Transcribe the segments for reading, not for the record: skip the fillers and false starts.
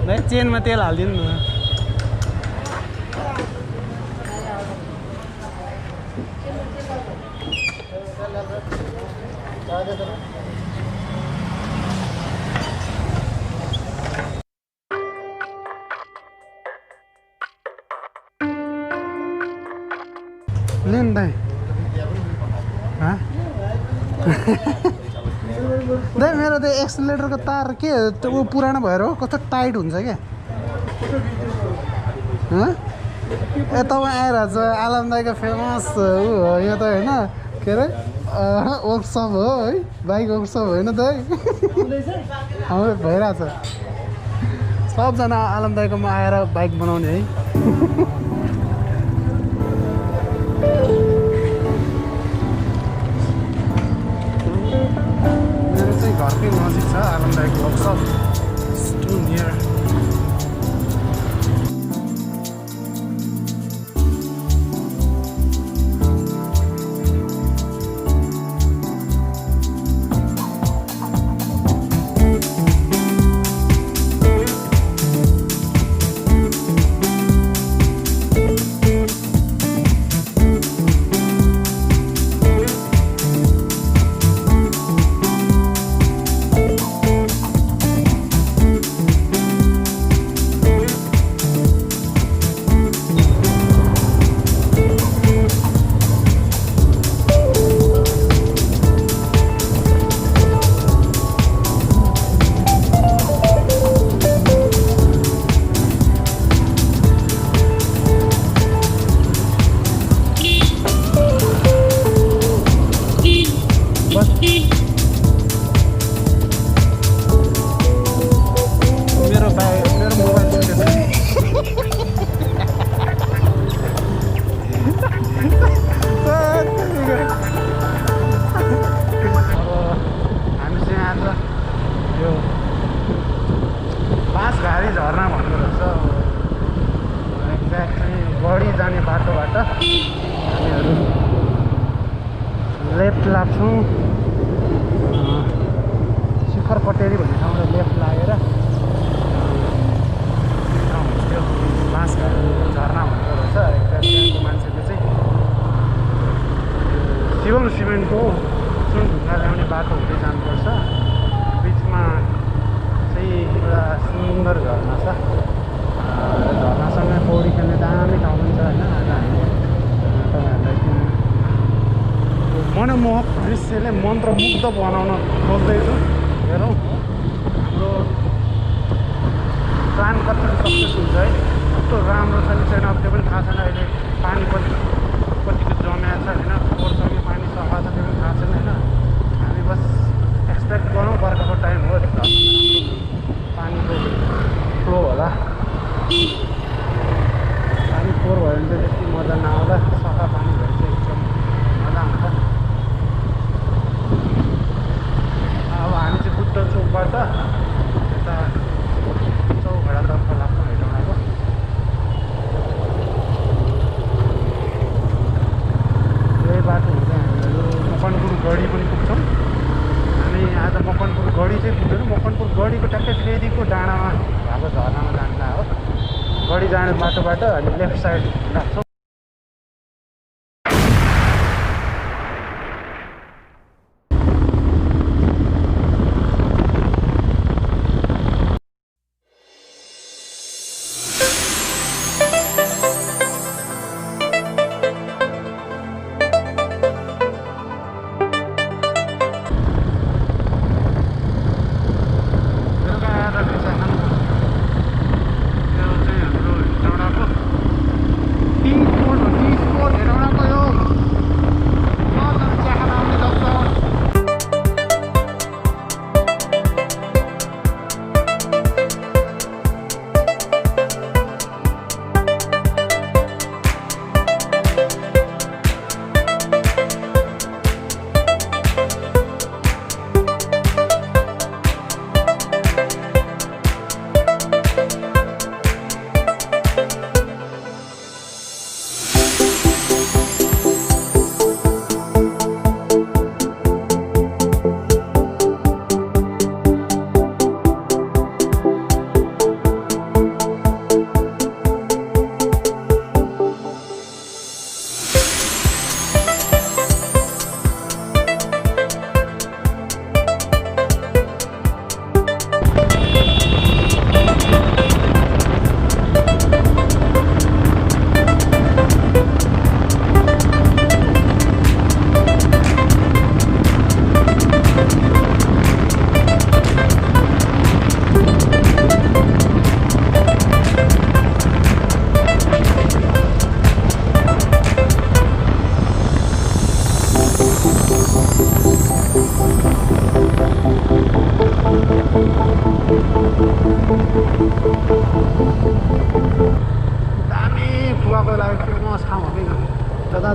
भाइ चेनमा तेल हालिदिनु न लेन दाइ दाइ मेरो त्यो एक्सिलेटरको तार के त्यो ऊ पुरानो भएर हो कस्तो टाइट हुन्छ क्या ए तपाईँ आइरहेको छ आलम दाइको फेमस ऊ हो यो त होइन के अरे वर्कसप हो है बाइक वर्कसप होइन दाइ भइरहेछ सबजना आलम दाइकोमा आएर बाइक बनाउने है मेरो चाहिँ घरकै नजिक छ आलम दाइको वर्कसप टु नियर लेफ्ट लाग्छौँ शिखर कटेरी भन्ने ठाउँमा लेफ्ट लागेर त्यो बाँसघारी झरना भनेको रहेछ एक्ज्याक्ट मान्छेले चाहिँ शिवम सिमेन्टको जुन ढुङ्गा ल्याउने बाटो हुँदै जानुपर्छ बिचमा चाहिँ एउटा सुन्दर झरना छ झरनासँगै पौडी खेल्ने दामी ठाउँ पनि छ होइन आज हामीले तपाईँहरूलाई मनमोहक दृश्यले मन्त्रमुग्ध बनाउन खोज्दैछु हेरौँ हाम्रो प्लान कति सक्सेस हुन्छ है कस्तो राम्रो छ कि छैन अब त्यो पनि थाहा छैन अहिले पानी कतिको जम्या छ होइन पोहोरसँगै पानी सफा छ त्यो पनि थाहा छैन होइन हामी बस एक्सपेक्ट गरौँ बर्खाको टाइम हो पानीको फ्लो होला पानी फोहोर भयो भने चाहिँ त्यति मजा नआउँला सफा पानी भएर चाहिँ एकदम मजा आउँछ अब हामी चाहिँ बुद्ध चोकबाट यता चौघडातर्फ लाग्छौँ हेटौँडाको यही बाटो हुन्छ हामीहरू मकवानपुर गढी पनि पुग्छौँ हामी आज मकवानपुर गढी चाहिँ पुग्दैनौँ मकवानपुर गढीको ट्याक्कै फेदिको डाँडामा भएको झरनामा जान्छ हो गढी जाने बाटोबाट हामी लेफ्ट साइड लाग्छौँ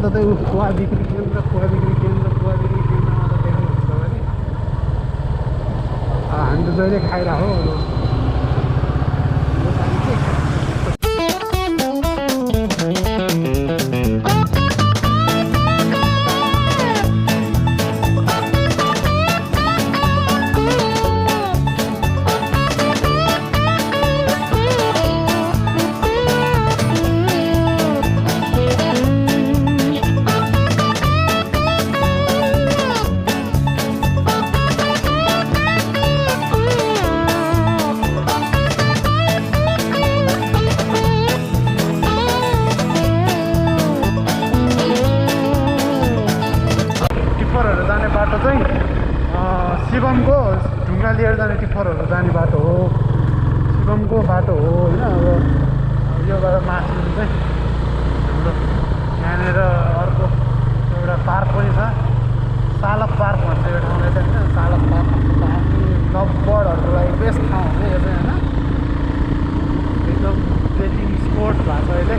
जताततै खोवा बिक्री केन्द्र मात्र देख्नुहुन्छ भने हामी त जहिले खाइरहेको हो। शिवमको ढुङ्गा लिएर जाने टिप्परहरू जाने बाटो हो, शिवमको बाटो हो होइन। अब योबाट माथि चाहिँ हाम्रो यहाँनिर अर्को एउटा पार्क पनि छ, सालक पार्क भन्छ यो ठाउँलाई चाहिँ होइन। सालक पार्क हामी लभ बर्डहरूको लागि बेस्ट ठाउँ हो यो चाहिँ होइन। एकदम बेटिङ स्पोट भएको छ अहिले।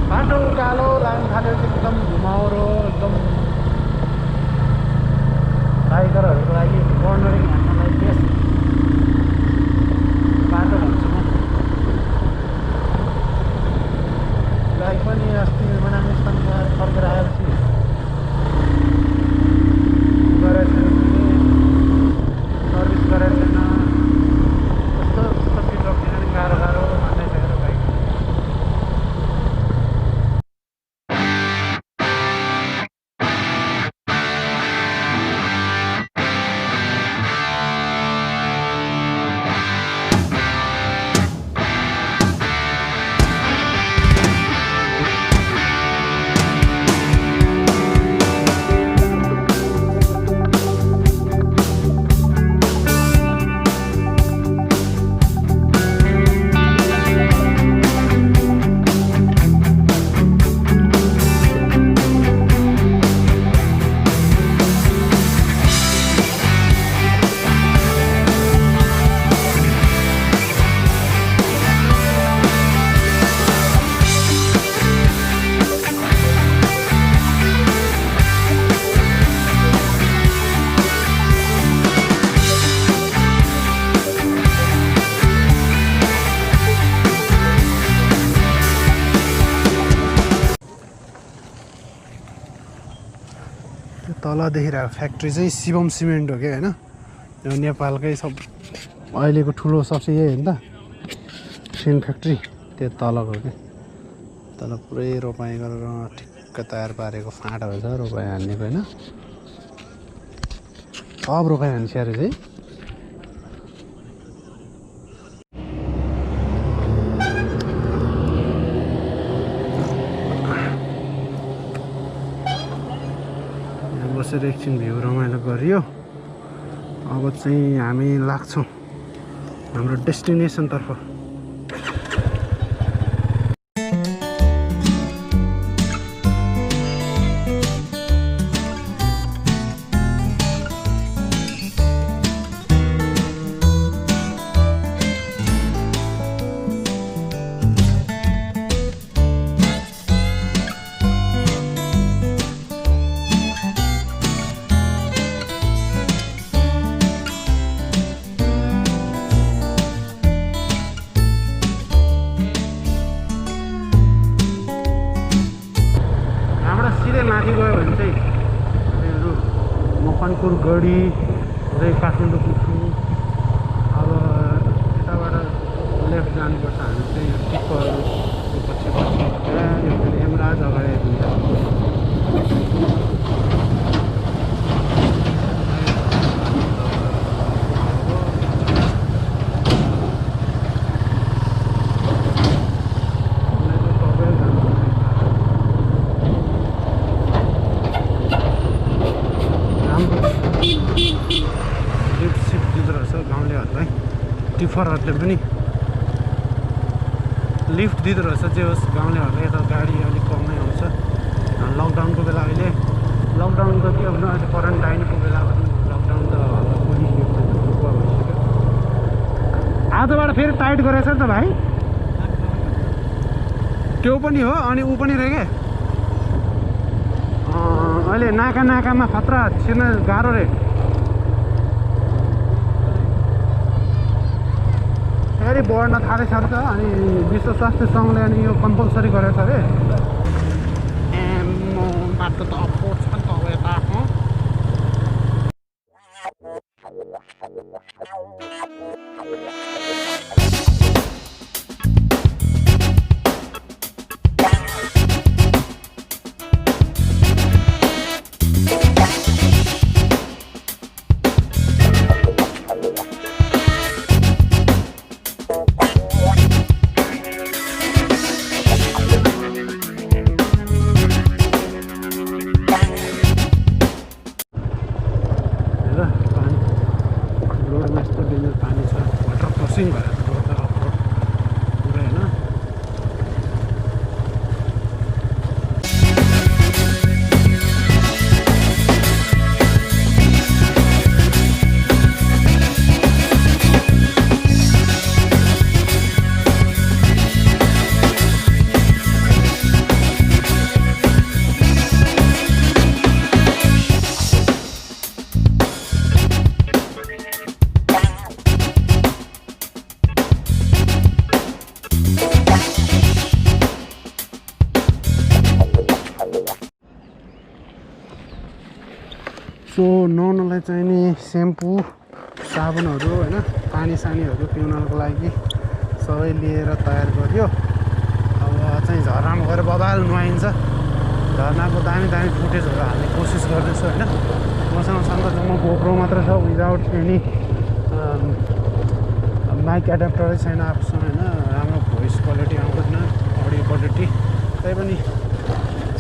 बाटो उकालो लाग्नु थाल्यो एकदम घुमाउरो, एकदम बाइकरहरूको लागि कर्नरिङ हान्नलाई बेस्ट बाटो भन्छु म। बाइक पनि अस्ति मनास्थान फर्केर आएपछि गरेको छैन, सर्भिस गरेको छैन, कस्तो कस्तो पिकअप किनभने गाह्रो भन्दै छ मेरो बाइक। तल देखिरहेको फ्याक्ट्री चाहिँ शिवम सिमेन्ट हो क्या होइन। यो नेपालकै सब अहिलेको ठुलो सबसे यही हो नि त सिमेन्ट फ्याक्ट्री। त्यो तलको क्या, तल पुरै रोपाइँ गरेर ठिक्क तयार पारेको फाँटहरू छ रोपाइँ हान्नेको होइन। अब रोपाइँ हान्छ अरे चाहिँ बसेर एकछिन भ्यू रमाइलो गरियो। अब चाहिँ हामी लाग्छौँ हाम्रो डेस्टिनेसनतर्फ। माथि गयो भने चाहिँ हामीहरू मकवानपुर गढी हुँदै काठमाडौँ पुग्छौँ। अब यताबाट लेफ्ट जानुपर्छ हामी चाहिँ टिप्परको पछि यमराज अगाडि हुन्छ। टिफरहरूले पनि लिफ्ट दिँदो रहेछ। जे होस् गाउँलेहरूले यता गाडी अलिक कमै आउँछ। लकडाउनको बेला अहिले लकडाउन त के भन्नु अहिले क्वारेन्टाइनको बेला पनि लकडाउन त भइसक्यो। आजबाट फेरि टाइट गरेछ नि त भाइ। त्यो पनि हो अनि ऊ पनि रहे के अहिले नाकामा खतरा छिर्न गाह्रो रे फेरि बढ्न थालेछ नि त अनि विश्व स्वास्थ्य सङ्घले अनि यो कम्पलसरी गरेछ अरे बाटो त अफरोड छ नि त अब यता सो नुहाउनलाई चाहिने सेम्पू साबुनहरू होइन पानीसानीहरू पिउनको लागि सबै लिएर तयार गरियो अब चाहिँ झरनामा गएर बबाल नुहाइन्छ झरनाको दामी फुटेजहरू हाल्ने कोसिस गर्दैछु होइन मसँग म गोप्रो मात्र छ विदाउट एनी माइक एडाप्टरै छैन आफूसँग होइन राम्रो भोइस क्वालिटी आउँदैन अडियो क्वालिटी तै पनि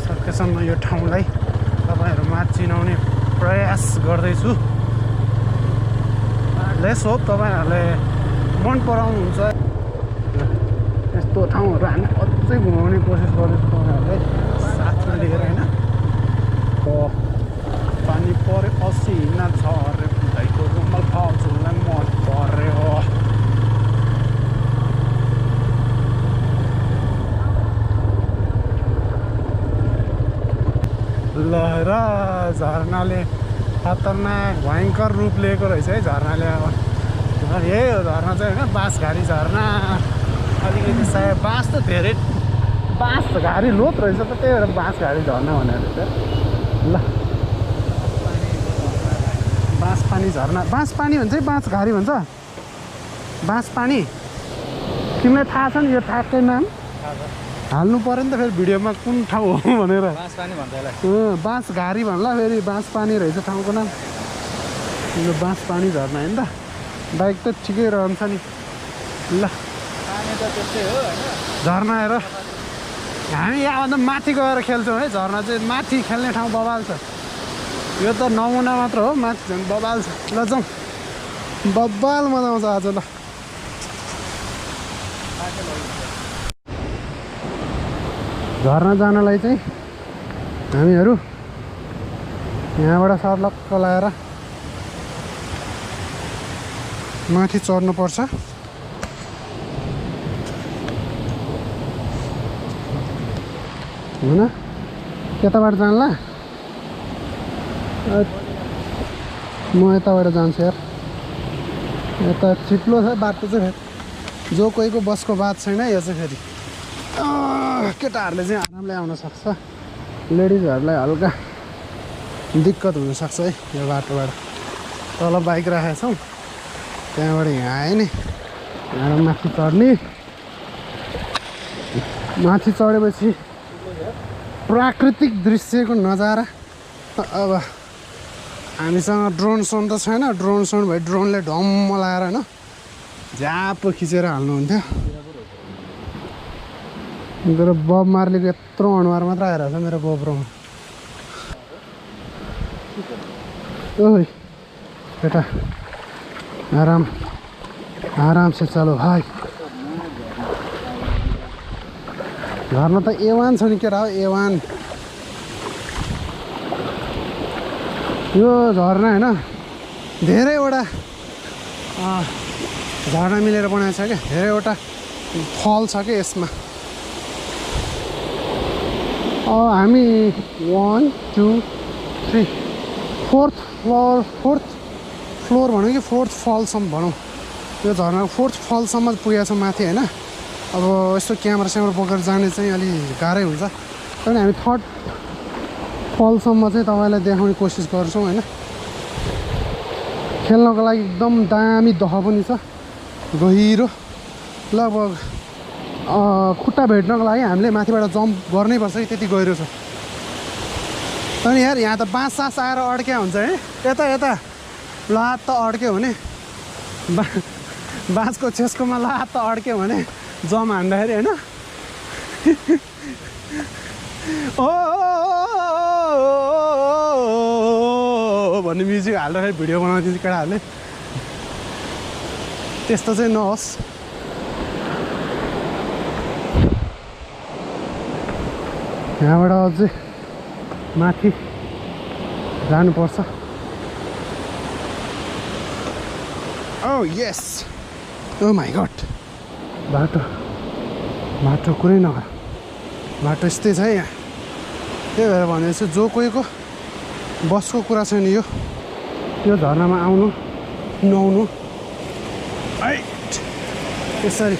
सकेसम्म यो ठाउँलाई तपाईँहरूमा चिनाउने प्रयास गर्दैछु लेट्स होप तपाईँहरूले मन पराउनुहुन्छ यस्तो ठाउँहरू हामी अझै घुमाउने कोसिस गर्दैछु तपाईँहरूलाई साथमा लिएर होइन पानी पऱ्यो असिना छ अरे भाइको रुमल फाउजूलाई मन पऱ्यो ल र झरनाले खतरनाक भयङ्कर रूप लिएको रहेछ है झरनाले अब यही हो झरना चाहिँ होइन बाँसघारी झरना अलिकति सायद बाँस त धेरै बाँसघारी लोत रहेछ त त्यही भएर बाँसघारी झरना भनेर चाहिँ ल बाँसपानी झरना बाँसपानी भन्छ है बाँसघारी भन्छ बाँसपानी तिमीलाई थाहा छ नि यो ठ्याक्कै नाम हाल्नु पऱ्यो नि त फेरि भिडियोमा कुन ठाउँ हो भनेर बाँसपानी भन्छ यसलाई बाँसघारी भन्ला फेरि बाँसपानी रहेछ ठाउँको नाम यो बाँसपानी झरना होइन त बाइक त ठिकै रहन्छ नि ल पानी त त्यस्तै हो होइन झरना हेर हामी यहाँभन्दा माथि गएर खेल्छौँ है झरना चाहिँ माथि खेल्ने ठाउँ बबाल छ यो त नमुना मात्र हो माथि झन् बबाल छ ल जाउँ बबाल मजा आउँछ आज ल झरना जानलाई चाहिँ हामीहरू यहाँबाट सर्लक्क लगाएर माथि चढ्नुपर्छ होइन त्यताबाट जानला म यताबाट जान्छु यार यता चिप्लो छ बाटो चाहिँ फेरि जो कोहीको बसको बात छैन यो चाहिँ फेरि केटाहरूले चाहिँ आरामले आउन सक्छ लेडिजहरूलाई हल्का दिक्कत हुनसक्छ है यो बाटोबाट तल बाइक राखेका छौँ त्यहाँबाट यहाँ आयो नि यहाँ माथि चढ्ने माथि चढेपछि प्राकृतिक दृश्यको नजारा अब हामीसँग ड्रोन सोन त छैन ड्रोन सोन भए ड्रोनले ढम्म लगाएर होइन झ्याप खिचेर हाल्नुहुन्थ्यो मेरो बब मार्लीको यत्रो अनुहार मात्र आइरहेको छ मेरो गोप्रोमा ओइ बेटा आराम से चलो भाइ झर्ना त A1 छ नि केटा हो A1 यो झर्ना होइन धेरैवटा झर्ना मिलेर बनाएको छ क्या धेरैवटा फल छ क्या यसमा हामी 1 2 3 फोर्थ फ्लोर भनौँ कि फोर्थ फलसम्म भनौँ यो झरनाको फोर्थ फलसम्म पुगेको छ माथि होइन अब यस्तो क्यामेरा बोकेर जाने चाहिँ अलि गाह्रै हुन्छ तर हामी थर्ड फलसम्म चाहिँ तपाईँलाई देखाउने कोसिस गर्छौँ होइन खेल्नको लागि एकदम दामी दह पनि छ गहिरो लगभग खुट्टा भेट्नको लागि हामीले माथिबाट जम्प गर्नै पर्छ कि त्यति गहिरो छ तर यार यहाँ त बाँस सास आएर अड्क्या हुन्छ है यता लात त अड्क्यो भने बाँसको छेस्कोमा लात त अड्क्यो भने जम हान्दाखेरि होइन भन्ने म्युजिक हाल्दाखेरि भिडियो बनाउँदै केटाहरूले त्यस्तो चाहिँ नहोस् यहाँबाट अझै माथि जानुपर्छ Oh yes! Oh my god! बाटो कुरै नगर बाटो यस्तै छ है यहाँ त्यही भएर भनेपछि जो कोहीको बसको कुरा छैन यो झरनामा आउनु नुहाउनु यसरी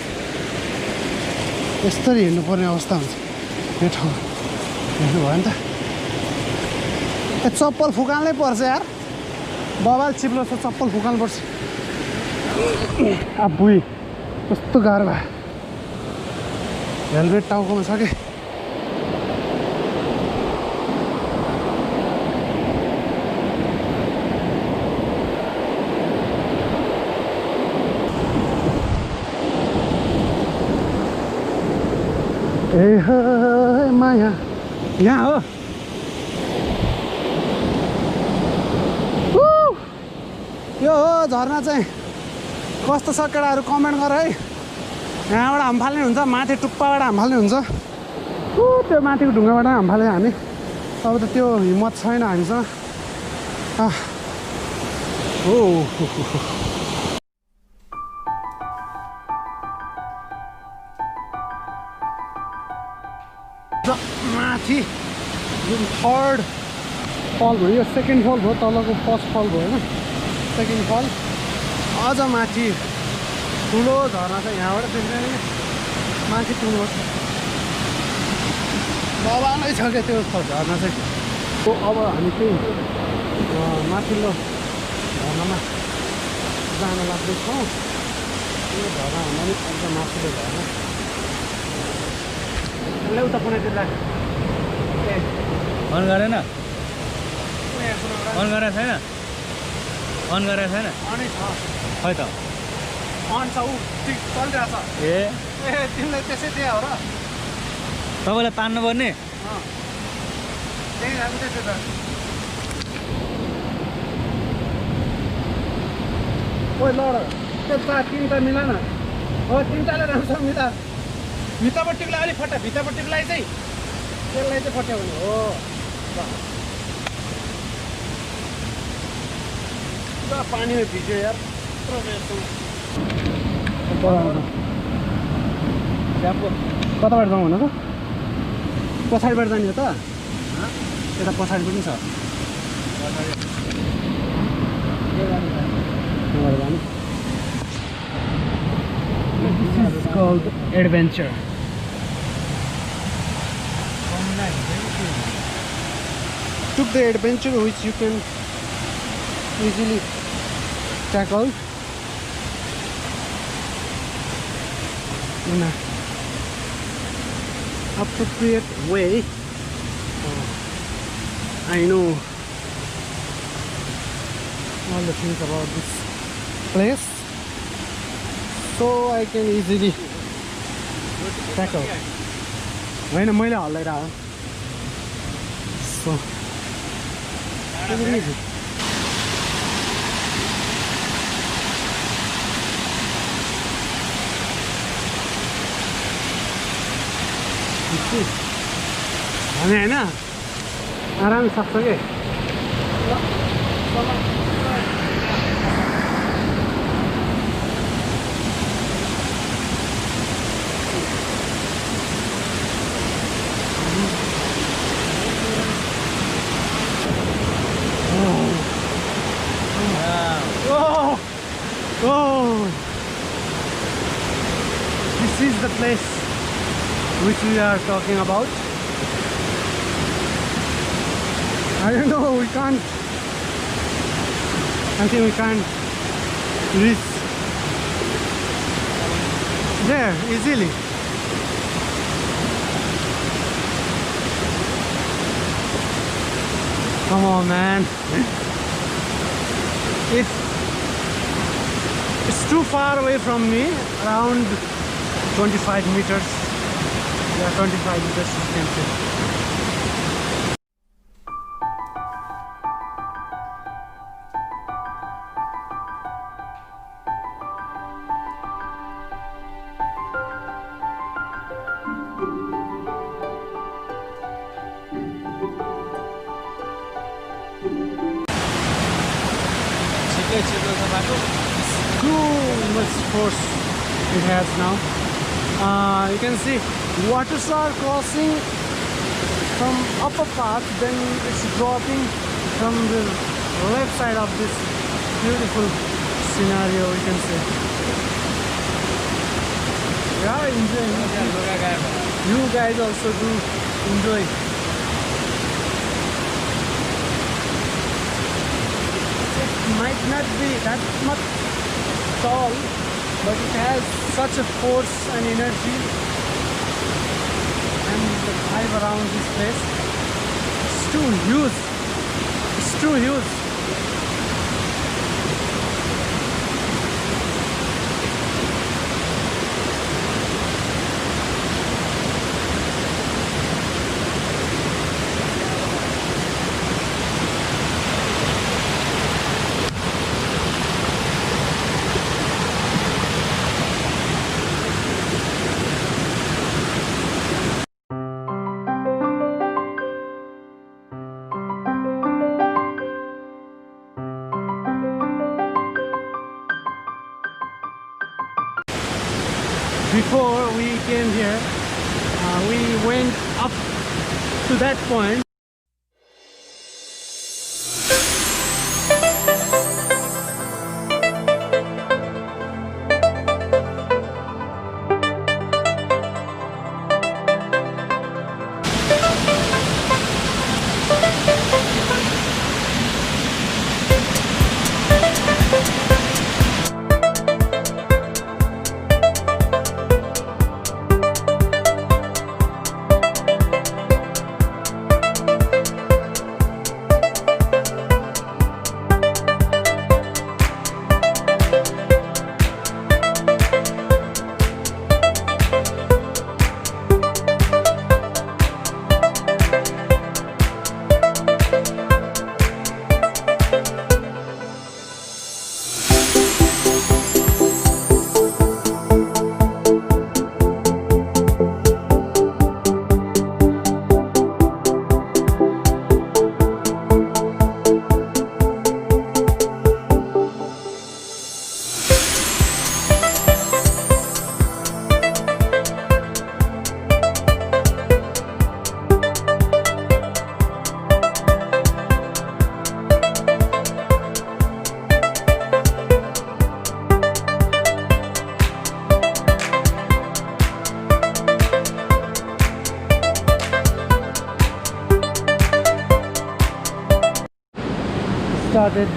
हिँड्नुपर्ने अवस्था हुन्छ यो ठाउँमा हेर्नु भयो नि त चप्पल फुकाल्नै पर्छ यार बबाल चिप्लो छ चप्पल फुकाल्नुपर्छ बुई कस्तो गाह्रो भयो हेलमेट टाउकोमा छ कि ए माया यहाँ हो यो हो झरना चाहिँ कस्तो छ केटाहरू कमेन्ट गर है यहाँबाट हाम फाल्ने हुन्छ माथि टुप्पाबाट हाम फाल्ने हुन्छ त्यो माथिको ढुङ्गाबाट हाम फाल्यो हामी अब त त्यो हिम्मत छैन हामीसँग माथि जुन थर्ड फल भयो यो सेकेन्ड फल भयो तलको फर्स्ट फल भयो होइन सेकेन्ड फल अझ माथि ठुलो झरना छ यहाँबाट देख्ने माथि पुग्नुपर्छ बाबा नै छ क्या त्यो झरना चाहिँ अब हामी चाहिँ माथिल्लो झरनामा जान लाग्दैछौँ यो झरना भन्दा पनि एकदम माथिल्लो झरना यसलाई उता पुऱ्याइदिँदा अन गरेन अन गरेको छैन अन गरेको छैन अनै छ खै त अन छ ऊ ठिक चलिरहेछ ए तिमीलाई त्यसै दिए हो र तपाईँलाई तान्नुपर्ने त्यही हामी त्यसो त ओ ल त्यो तिनवटा मिला न हो तिनवटाले राम्रो मिला भित्तापट्टिकोलाई अलिक फट्टा भित्तापट्टिकोलाई चाहिँ त्यसलाई चाहिँ फट्यो भने हो ल पानीमा भिज्यो यार कताबाट जाउँ भन त पछाडिबाट जाने हो त यता पछाडि पनि छ This is called adventure. Took the adventure which you can easily tackle in an appropriate way. I know all the things about this place, so I can easily tackle. होइन मैले हल्लाइरहेको so take it easy. हामी होइन आराम सक्छ कि Oh, this is the place which we are talking about. I don't know, we can't. I think we can't reach there easily. Come on, man. It's too far away from me, around 25 meters. Yeah, 25 meters you can say. Too much force it has now. You can see waters are crossing from upper path, then it's dropping from the left side of this beautiful scenario, you can say. Yeah, enjoy. You guys also do enjoy. Might not be that much tall, but it has such a force and energy, and the vibe around this place, it's too huge. It's too huge. Before we came here, we went up to that point. Started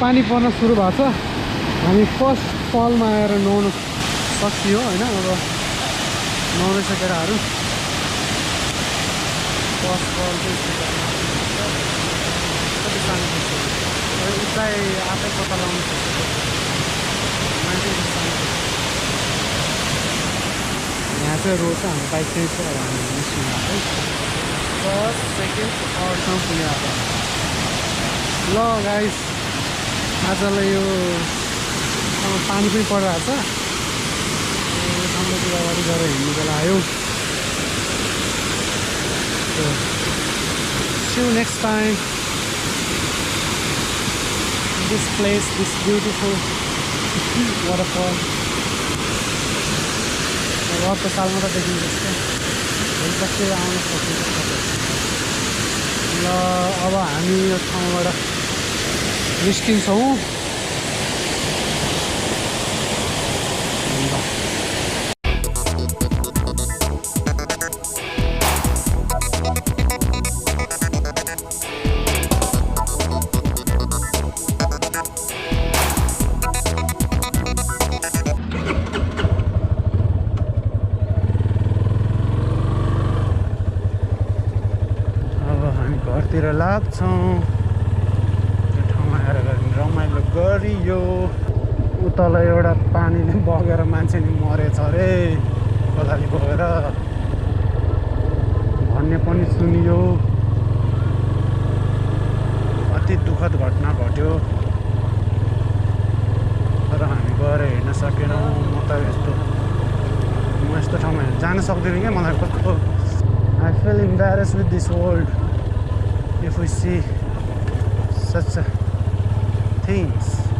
पानी पर्न सुरु भएको छ। हामी first फलमा आएर नुहाउन सकियो हैन। अब नुहाउँदैछ केटाहरू। फर्स्ट फल कति सानो छ, उचाइ आफै पत्ता लगाउनु सक्छ। यहाँ चाहिँ रोड छ, हाम्रो बाइक चाहिँ छ। हामी निस्किनु आएको फर्स्ट सेकेन्ड थर्डसम्म पुग्यो। ल गाइस, आजलाई यो पानी पनि परिरहेको छ। ठाउँतिर अगाडि गएर हिँड्नु बेला आयो। See you next time. This place, this beautiful waterfall. अर्को सालमा त देखिन्छ भोलिपर्सि आउन सकिन्छ। ल अब हामी यो ठाउँबाट निस्किन्छौँ। घरतिर लाग्छौँ। यो ठाउँमा आएर रमाइलो गरियो। उतल एउटा पानीले बगेर मान्छे नि मरेछ अरे, कोदाली बगेर भन्ने पनि सुनियो। अति दुःखद घटना घट्यो, तर हामी गएर हेर्न सकेनौँ। म यस्तो ठाउँमा जान सक्दिनँ क्या। मलाई कस्तो I feel embarrassed with this world if we see such things.